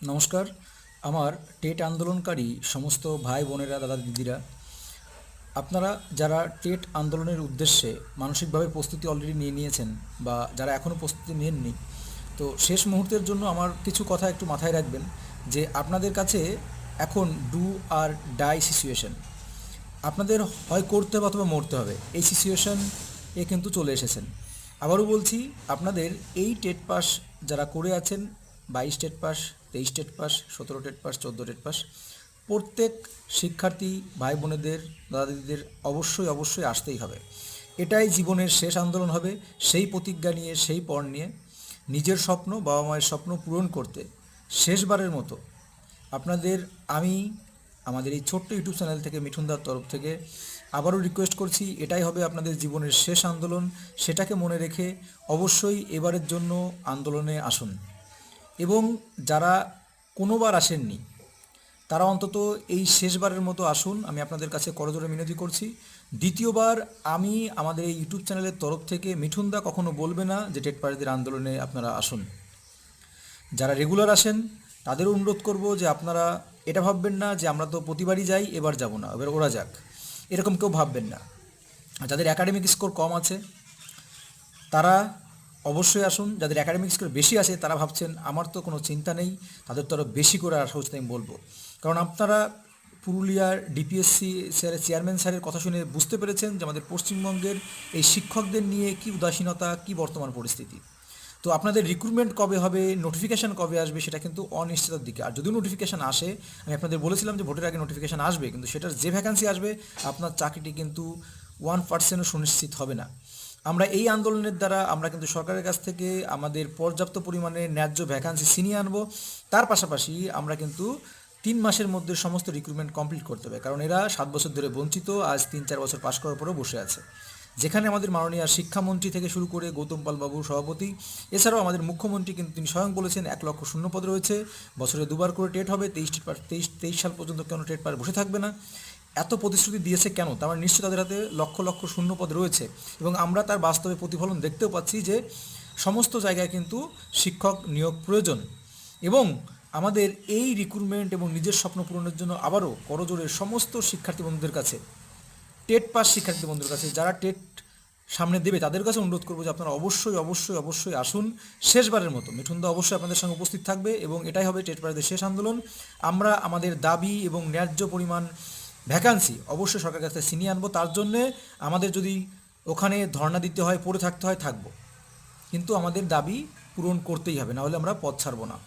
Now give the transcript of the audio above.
নমস্কার। আমার টেট আন্দোলনকারী সমস্ত ভাই বোনেরা, দাদা দিদিরা, আপনারা যারা টেট আন্দোলনের উদ্দেশ্যে মানসিকভাবে প্রস্তুতি অলরেডি নিয়ে নিয়েছেন বা যারা এখনও প্রস্তুতি নেননি, তো শেষ মুহূর্তের জন্য আমার কিছু কথা একটু মাথায় রাখবেন যে আপনাদের কাছে এখন ডু আর ডাই সিচুয়েশন। আপনাদের হয় করতে হবে অথবা মরতে হবে, এই সিচুয়েশন কিন্তু চলে এসেছেন। আবারও বলছি, আপনাদের এই টেট পাস যারা করে আছেন, 22 TET pass, 23 TET pass, 17 TET pass, 14 TET pass, প্রত্যেক শিক্ষার্থী ভাই বোনেদের, দাদা দিদিদের অবশ্যই অবশ্যই আসতেই হবে। এটাই জীবনের শেষ আন্দোলন হবে। সেই প্রতিজ্ঞা নিয়ে, সেই পণ নিয়ে নিজের স্বপ্ন, বাবা মায়ের স্বপ্ন পূরণ করতে শেষবারের মতো আপনাদের আমি আমাদের এই ছোট্ট ইউটিউব চ্যানেল থেকে, মিঠুনদার তরফ থেকে আবারও রিকোয়েস্ট করছি, এটাই হবে আপনাদের জীবনের শেষ আন্দোলন। সেটাকে মনে রেখে অবশ্যই এবারের জন্য আন্দোলনে আসুন। এবং যারা কোনোবার আসেননি, তারা অন্তত এই শেষবারের মতো আসুন। আমি আপনাদের কাছে করজোড়ে মিনতি করছি। দ্বিতীয়বার আমি আমাদের এই ইউটিউব চ্যানেলের তরফ থেকে মিঠুনদা কখনো বলবে না যে টেট পাসদের আন্দোলনে আপনারা আসুন। যারা রেগুলার আসেন তাদেরও অনুরোধ করব যে আপনারা এটা ভাববেন না যে আমরা তো প্রতিবারই যাই, এবার যাব না, এবার ওরা যাক, এরকম কেউ ভাববেন না। আর যাদের একাডেমিক স্কোর কম আছে তারা অবশ্যই আসুন। যাদের একাডেমিক স্কোর বেশি আছে তারা ভাবছেন আমার তো কোনো চিন্তা নেই, তাদের তো আরও বেশি করে আসা উচিত আমি বলবো। কারণ আপনারা পুরুলিয়ার ডিপিএসসি স্যারের চেয়ারম্যান স্যারের কথা শুনে বুঝতে পেরেছেন যে আমাদের পশ্চিমবঙ্গের এই শিক্ষকদের নিয়ে কী উদাসীনতা, কী বর্তমান পরিস্থিতি। তো আপনাদের রিক্রুটমেন্ট কবে হবে, নোটিফিকেশান কবে আসবে, সেটা কিন্তু অনিশ্চিততার দিকে। আর যদিও নোটিফিকেশান আসে, আমি আপনাদের বলেছিলাম যে ভোটের আগে নোটিফিকেশান আসবে, কিন্তু সেটার যে ভ্যাকান্সি আসবে আপনার চাকরিটি কিন্তু 1%ও সুনিশ্চিত হবে না। আমরা এই আন্দোলনের দ্বারা আমরা কিন্তু সরকারের কাছ থেকে আমাদের পর্যাপ্ত পরিমাণে ন্যায্য ভ্যাকান্সি ছিনিয়ে আনবো। তার পাশাপাশি আমরা কিন্তু 3 মাসের মধ্যে সমস্ত রিক্রুটমেন্ট কমপ্লিট করতে হবে, কারণ এরা 7 বছর ধরে বঞ্চিত, আজ 3-4 বছর পাশ করার পরেও বসে আছে। যেখানে আমাদের মাননীয় শিক্ষামন্ত্রী থেকে শুরু করে গৌতম পাল বাবু সভাপতি, এছাড়াও আমাদের মুখ্যমন্ত্রী কিন্তু তিনি স্বয়ং বলেছেন 1 লক্ষ শূন্যপদ রয়েছে, বছরে 2বার করে টেট হবে, 23 সাল পর্যন্ত কেন টেট পাস বসে থাকবে না। এত প্রতিশ্রুতি দিয়েছে কেন? তার মানে নিশ্চয়ই তাদের হাতে লক্ষ লক্ষ শূন্যপদ রয়েছে, এবং আমরা তার বাস্তবে প্রতিফলন দেখতেও পাচ্ছি যে সমস্ত জায়গায় কিন্তু শিক্ষক নিয়োগ প্রয়োজন। এবং আমাদের এই রিক্রুটমেন্ট এবং নিজের স্বপ্ন পূরণের জন্য আবারও করজোড়ে সমস্ত শিক্ষার্থী বন্ধুদের কাছে, টেট পাস শিক্ষার্থী বন্ধুদের কাছে, যারা টেট সামনে দেবে তাদের কাছে অনুরোধ করবো যে আপনারা অবশ্যই অবশ্যই অবশ্যই আসুন। শেষবারের মতো মিঠুনদা অবশ্যই আপনাদের সঙ্গে উপস্থিত থাকবে, এবং এটাই হবে টেট পাসদের শেষ আন্দোলন। আমরা আমাদের দাবি এবং ন্যায্য পরিমাণ ভ্যাকান্সি অবশ্যই সরকারের কাছে ছিনিয়ে আনবো। তার জন্যে আমাদের যদি ওখানে ধর্ণা দিতে হয়, পড়ে থাকতে হয়, থাকবো, কিন্তু আমাদের দাবি পূরণ করতেই হবে, না হলে আমরা পথ ছাড়বো না।